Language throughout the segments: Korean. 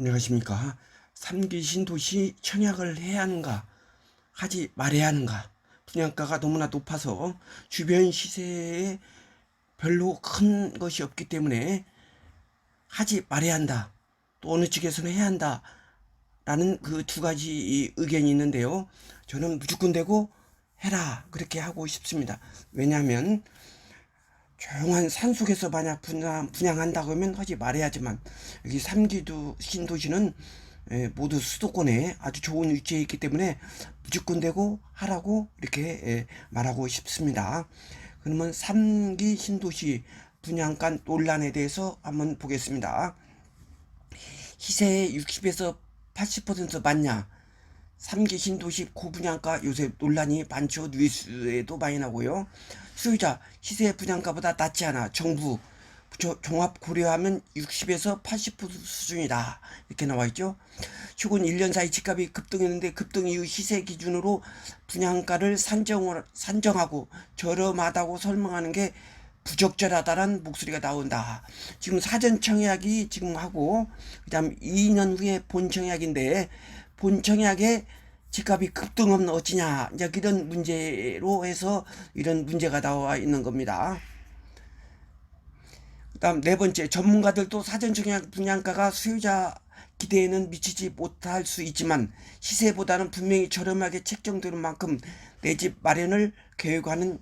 안녕하십니까. 3기 신도시 청약을 해야 하는가, 하지 말아야 하는가. 분양가가 너무나 높아서 주변 시세에 별로 큰 것이 없기 때문에 하지 말아야 한다. 또 어느 측에서는 해야 한다. 라는 그 두 가지 의견이 있는데요. 저는 무조건 되고 해라. 그렇게 하고 싶습니다. 왜냐하면 조용한 산속에서 만약 분양한다고 하면 하지 말아야지만, 여기 3기 신도시는 모두 수도권에 아주 좋은 위치에 있기 때문에 무조건 되고 하라고 이렇게 말하고 싶습니다. 그러면 3기 신도시 분양가 논란에 대해서 한번 보겠습니다. 시세의 60에서 80% 맞냐? 3기 신도시 고분양가 요새 논란이 많죠. 뉴스에도 많이 나고요. 소유자 시세 분양가보다 낮지 않아. 정부 종합 고려하면 60에서 80% 수준이다. 이렇게 나와 있죠. 최근 1년 사이 집값이 급등했는데 급등 이후 시세 기준으로 분양가를 산정하고 저렴하다고 설명하는 게 부적절하다는 목소리가 나온다. 지금 사전 청약이 지금 하고 그다음 2년 후에 본 청약인데 본 청약에 집값이 급등하면 어찌냐, 이제 이런 문제로 해서 이런 문제가 나와 있는 겁니다. 그다음 네 번째, 전문가들도 사전 청약 분양가가 소유자 기대에는 미치지 못할 수 있지만 시세보다는 분명히 저렴하게 책정되는 만큼 내 집 마련을 계획하는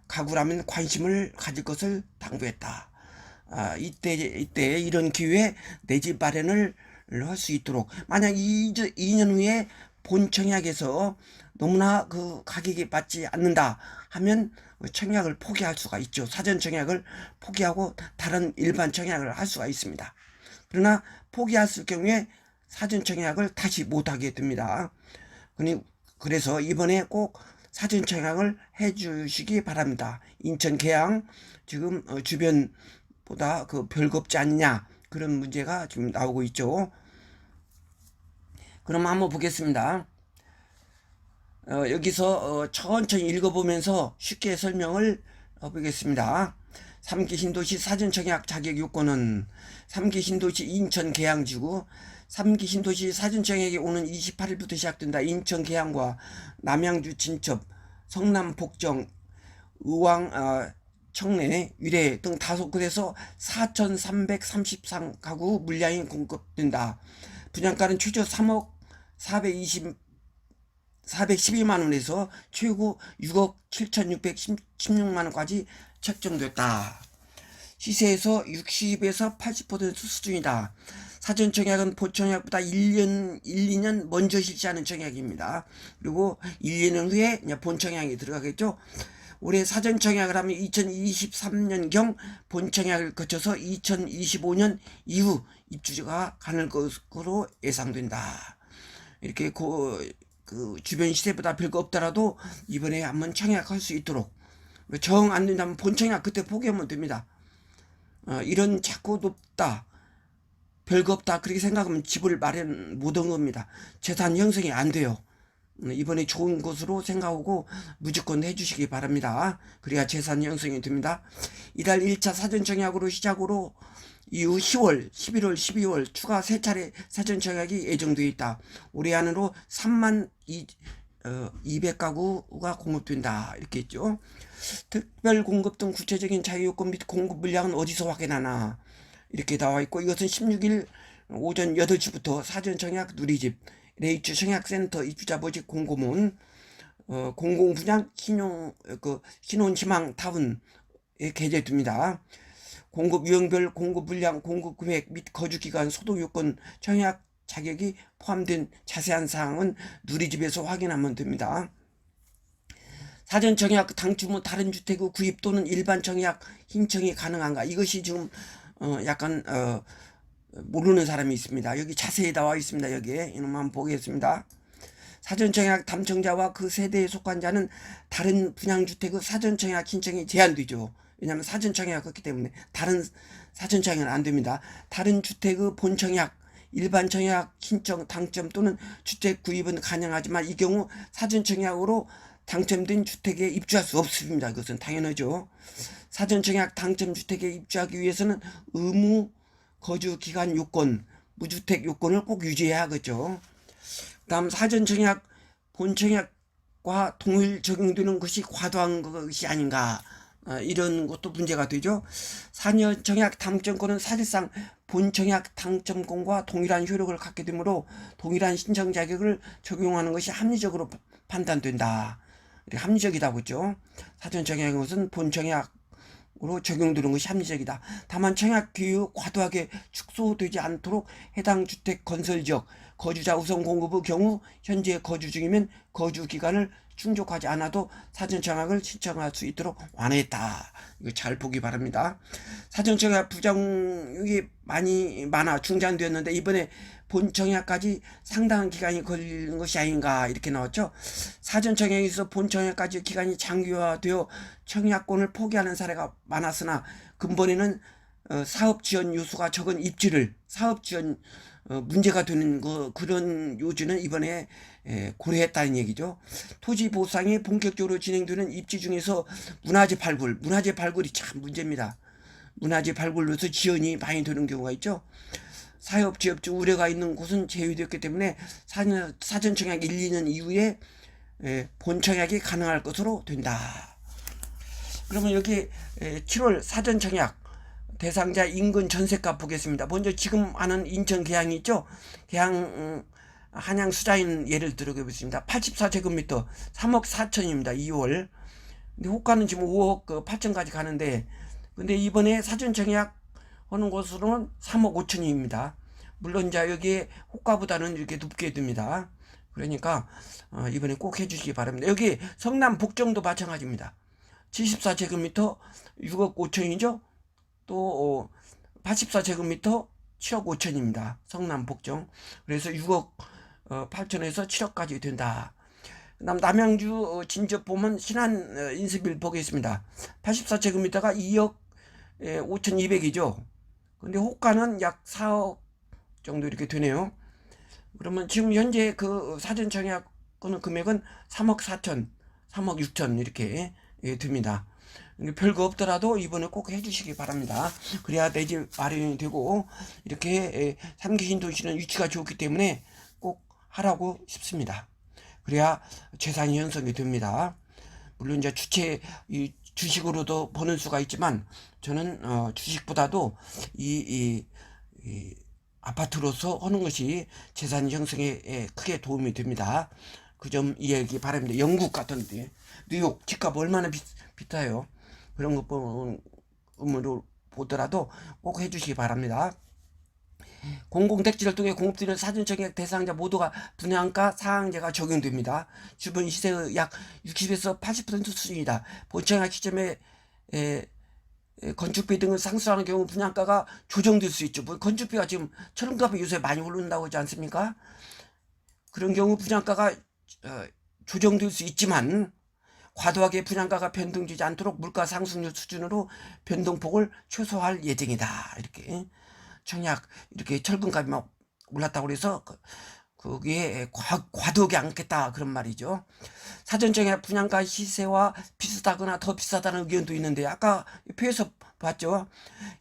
가구라면 관심을 가질 것을 당부했다. 이때 이런 기회에 내 집 마련을 할 수 있도록, 만약 2년 후에 본 청약에서 너무나 그 가격이 맞지 않는다 하면 청약을 포기할 수가 있죠. 사전 청약을 포기하고 다른 일반 청약을 할 수가 있습니다. 그러나 포기했을 경우에 사전 청약을 다시 못하게 됩니다. 그래서 이번에 꼭 사전 청약을 해 주시기 바랍니다. 인천 계양 지금 주변보다 그 별거 없지 않냐, 그런 문제가 지금 나오고 있죠. 그럼 한번 보겠습니다. 여기서 천천히 읽어보면서 쉽게 설명을 해보겠습니다. 3기 신도시 사전청약 자격 요건은 3기 신도시 인천 계양지구, 3기 신도시 사전청약이 오는 28일부터 시작된다. 인천 계양과 남양주 진첩, 성남 복정, 의왕 청내, 위례 등 5곳에서 4,333가구 물량이 공급된다. 분양가는 최저 3억 412만원에서 최고 6억 7,616만원까지 책정됐다. 시세에서 60에서 80% 수준이다. 사전 청약은 본 청약보다 1년, 2년 먼저 실시하는 청약입니다. 그리고 1년 후에 본 청약이 들어가겠죠. 올해 사전 청약을 하면 2023년경 본 청약을 거쳐서 2025년 이후 입주가 가능할 것으로 예상된다. 이렇게 그 주변 시세보다 별거 없더라도 이번에 한번 청약할 수 있도록, 정 안 된다면 본 청약 그때 포기하면 됩니다. 이런 자꾸 높다, 별거 없다 그렇게 생각하면 집을 마련 못한 겁니다. 재산 형성이 안 돼요. 이번에 좋은 것으로 생각하고 무조건 해주시기 바랍니다. 그래야 재산 형성이 됩니다. 이달 1차 사전청약으로 시작으로 이후 10월, 11월, 12월 추가 3차례 사전청약이 예정되어 있다. 올해 안으로 3만 200가구가 공급된다. 이렇게 했죠. 특별 공급 등 구체적인 자유요건 및 공급 물량은 어디서 확인하나, 이렇게 나와 있고, 이것은 16일 오전 8시부터 사전청약 누리집 레이츠 청약센터 입주자 모집 공고문 공공분양 신혼희망 타운에 게재됩니다. 공급 유형별 공급 물량, 공급 금액 및 거주기간, 소득요건, 청약 자격이 포함된 자세한 사항은 누리집에서 확인하면 됩니다. 사전 청약 당주 다른 주택의 구입 또는 일반 청약 신청이 가능한가, 이것이 지금 약간 모르는 사람이 있습니다. 여기 자세히 나와 있습니다. 여기에 이놈 한번 보겠습니다. 사전청약 담청자와 그 세대에 속한 자는 다른 분양주택의 사전청약 신청이 제한되죠. 왜냐하면 사전청약이 그렇기 때문에 다른 사전청약은 안 됩니다. 다른 주택의 본청약, 일반청약 신청 당첨 또는 주택 구입은 가능하지만 이 경우 사전청약으로 당첨된 주택에 입주할 수 없습니다. 이것은 당연하죠. 사전청약 당첨 주택에 입주하기 위해서는 의무 거주기간 요건, 무주택 요건을 꼭 유지해야겠죠. 다음 사전청약, 본청약과 동일 적용되는 것이 과도한 것이 아닌가, 이런 것도 문제가 되죠. 사전청약 당첨권은 사실상 본청약 당첨권과 동일한 효력을 갖게 되므로 동일한 신청 자격을 적용하는 것이 합리적으로 판단된다. 합리적이다 보죠. 사전청약인 것은 본청약으로 적용되는 것이 합리적이다. 다만 청약 기후 과도하게 축소되지 않도록 해당 주택 건설 지역 거주자 우선 공급의 경우 현재 거주 중이면 거주 기간을 충족하지 않아도 사전청약을 신청할 수 있도록 완화했다. 이거 잘 보기 바랍니다. 사전청약 부정이 많아 중단되었는데 이번에 본청약까지 상당한 기간이 걸리는 것이 아닌가, 이렇게 나왔죠. 사전청약에서 본청약까지 기간이 장기화되어 청약권을 포기하는 사례가 많았으나 근본에는 사업지원 요소가 적은 입지를 사업지원 문제가 되는 그런 요지는 이번에 고려했다는 얘기죠. 토지 보상이 본격적으로 진행되는 입지 중에서 문화재 발굴이 참 문제입니다. 문화재 발굴로서 지연이 많이 되는 경우가 있죠. 사업지역주 우려가 있는 곳은 제외되었기 때문에 사전청약 1, 2년 이후에 본청약이 가능할 것으로 된다. 그러면 여기 7월 사전청약 대상자 인근 전세가 보겠습니다. 먼저 지금 하는 인천 계양이 있죠. 계양 한양 수자인 예를 들어보겠습니다. 84제곱미터 3억 4천입니다. 2월. 근데 호가는 지금 5억 8천까지 가는데, 근데 이번에 사전청약 하는 곳으로는 3억 5천입니다. 물론 자 여기에 호가보다는 이렇게 높게 듭니다. 그러니까 이번에 꼭 해주시기 바랍니다. 여기 성남 복정도 마찬가지입니다. 74제곱미터 6억 5천이죠. 또 84제곱미터 7억 5천입니다. 성남 복정. 그래서 6억 8천에서 7억까지 된다. 그다음 남양주 진접 보면 신안 인수빌 보겠습니다. 84제곱미터가 2억 5,200이죠. 근데 호가는 약 4억 정도 이렇게 되네요. 그러면 지금 현재 그 사전청약 거는 금액은 3억 4천, 3억 6천 이렇게 듭니다. 별거 없더라도 이번에 꼭 해주시기 바랍니다. 그래야 내 집 마련이 되고 이렇게 3기 신도시는 위치가 좋기 때문에 꼭 하라고 싶습니다. 그래야 재산이 형성이 됩니다. 물론 이제 주식으로도 버는 수가 있지만 저는 주식보다도 이 아파트로서 하는 것이 재산 형성에 크게 도움이 됩니다. 그 점 이해하기 바랍니다. 영국 같은데 뉴욕 집값 얼마나 비싸요. 그런 것 보므로 보더라도 꼭 해주시기 바랍니다. 공공택지를 통해 공급되는 사전청약 대상자 모두가 분양가 상한제가 적용됩니다. 주변 시세의 약 60에서 80% 수준이다. 본청약 시점에 건축비 등을 상수하는 경우 분양가가 조정될 수 있죠. 건축비가 지금 철음값이 요새 많이 오른다고 하지 않습니까? 그런 경우 분양가가 조정될 수 있지만 과도하게 분양가가 변동되지 않도록 물가 상승률 수준으로 변동폭을 최소화할 예정이다. 이렇게 청약 이렇게 철근값이 막 올랐다고 그래서 거기에 과도하게 않겠다 그런 말이죠. 사전청약 분양가 시세와 비슷하거나 더 비싸다는 의견도 있는데 아까 표에서 봤죠.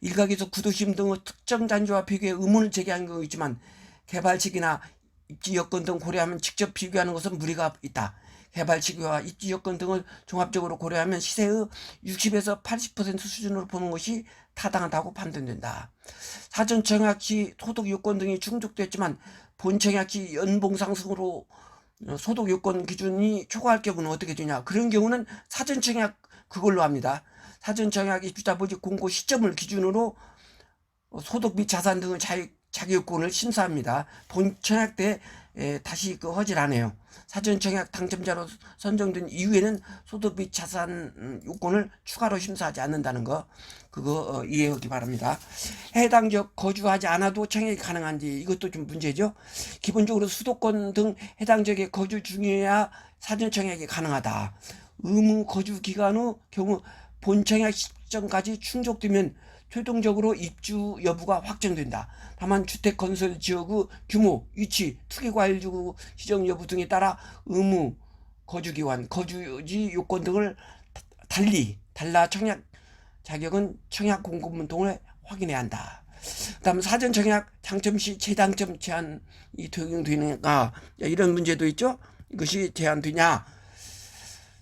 일각에서 구도심 등의 특정 단지와 비교해 의문을 제기한 경우 있지만 개발시기나 입지 여건 등 고려하면 직접 비교하는 것은 무리가 있다. 개발 시기와 입지 여건 등을 종합적으로 고려하면 시세의 60에서 80% 수준으로 보는 것이 타당하다고 판단된다. 사전청약 시 소득 요건 등이 충족됐지만 본청약 시 연봉 상승으로 소득 요건 기준이 초과할 경우는 어떻게 되냐. 그런 경우는 사전청약 그걸로 합니다. 사전청약 입주자 모집 공고 시점을 기준으로 소득 및 자산 등의 자기 요건을 심사합니다. 본청약 때 다시 허질 안 해요. 사전청약 당첨자로 선정된 이후에는 소득 및 자산 요건을 추가로 심사하지 않는다는 거, 그거 이해하기 바랍니다. 해당 지역 거주하지 않아도 청약이 가능한지 이것도 좀 문제죠. 기본적으로 수도권 등 해당 지역에 거주 중이어야 사전청약이 가능하다. 의무 거주 기간 후 경우 본청약 시점까지 충족되면 최종적으로 입주 여부가 확정된다. 다만 주택 건설 지역의 규모, 위치, 투기과일지구 지정 여부 등에 따라 의무 거주기간, 거주지 요건 등을 달라 청약 자격은 청약 공고문 통해 확인해야 한다. 그다음 사전 청약 당첨 시 재당첨 제한이 적용되는가, 이런 문제도 있죠. 이것이 제한되냐.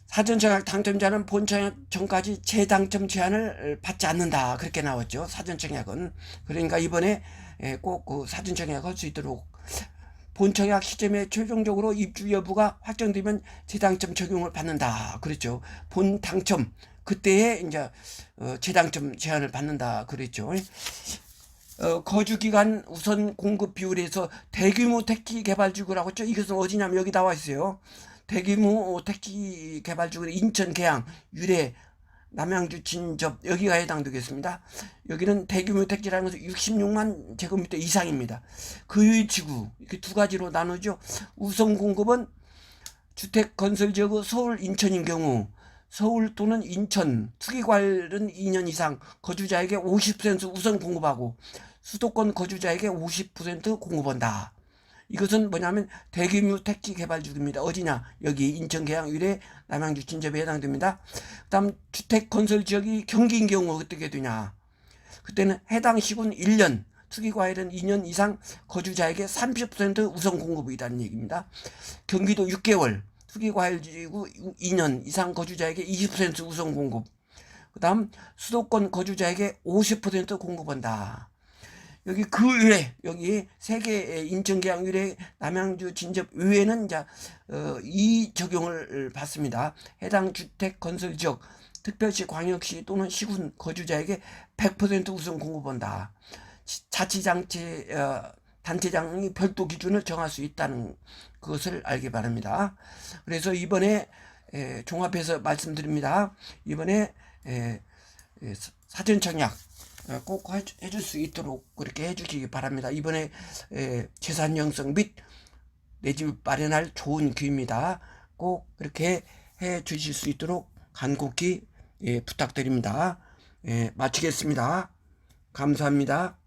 사전 청약 당첨자는 본 청약 전까지 재당첨 제한을 받지 않는다, 그렇게 나왔죠. 사전 청약은. 그러니까 이번에 꼭 그 사전 청약 할 수 있도록, 본 청약 시점에 최종적으로 입주 여부가 확정되면 재당첨 적용을 받는다, 그랬죠. 본 당첨 그때에 이제 재당첨 제한을 받는다, 그랬죠. 거주기간 우선 공급 비율에서 대규모 택지 개발지구라고 했죠. 이것은 어디냐면 여기 나와 있어요. 대규모 택지 개발지구 인천 계양 유래 남양주 진접 여기가 해당되겠습니다. 여기는 대규모 택지라는 것은 66만 제곱미터 이상입니다. 그 이렇게 두 가지로 나누죠. 우선 공급은 주택 건설 지역의 서울, 인천인 경우 서울 또는 인천 투기과열은 2년 이상 거주자에게 50% 우선 공급하고 수도권 거주자에게 50% 공급한다. 이것은 뭐냐면 대규모 택지 개발지구입니다. 어디냐? 여기 인천 계양 유래 남양주 진접에 해당됩니다. 그다음 주택 건설 지역이 경기인 경우 어떻게 되냐? 그때는 해당 시군 1년, 투기과열은 2년 이상 거주자에게 30% 우선 공급이 있다는 얘기입니다. 경기도 6개월, 투기과열지구 2년 이상 거주자에게 20% 우선 공급. 그다음 수도권 거주자에게 50% 공급한다. 여기 그 외에 여기 세계 인천 계양 유래 남양주 진접 외에는 이제 이 적용을 받습니다. 해당 주택 건설 지역 특별시 광역시 또는 시군 거주자에게 100% 우선 공급한다. 자치단체 단체장이 별도 기준을 정할 수 있다는 것을 알기 바랍니다. 그래서 이번에 종합해서 말씀드립니다. 이번에 사전 청약 꼭 해줄 수 있도록 그렇게 해주시기 바랍니다. 이번에 재산 형성 및 내 집 마련할 좋은 기회입니다. 꼭 그렇게 해 주실 수 있도록 간곡히 부탁드립니다. 마치겠습니다. 감사합니다.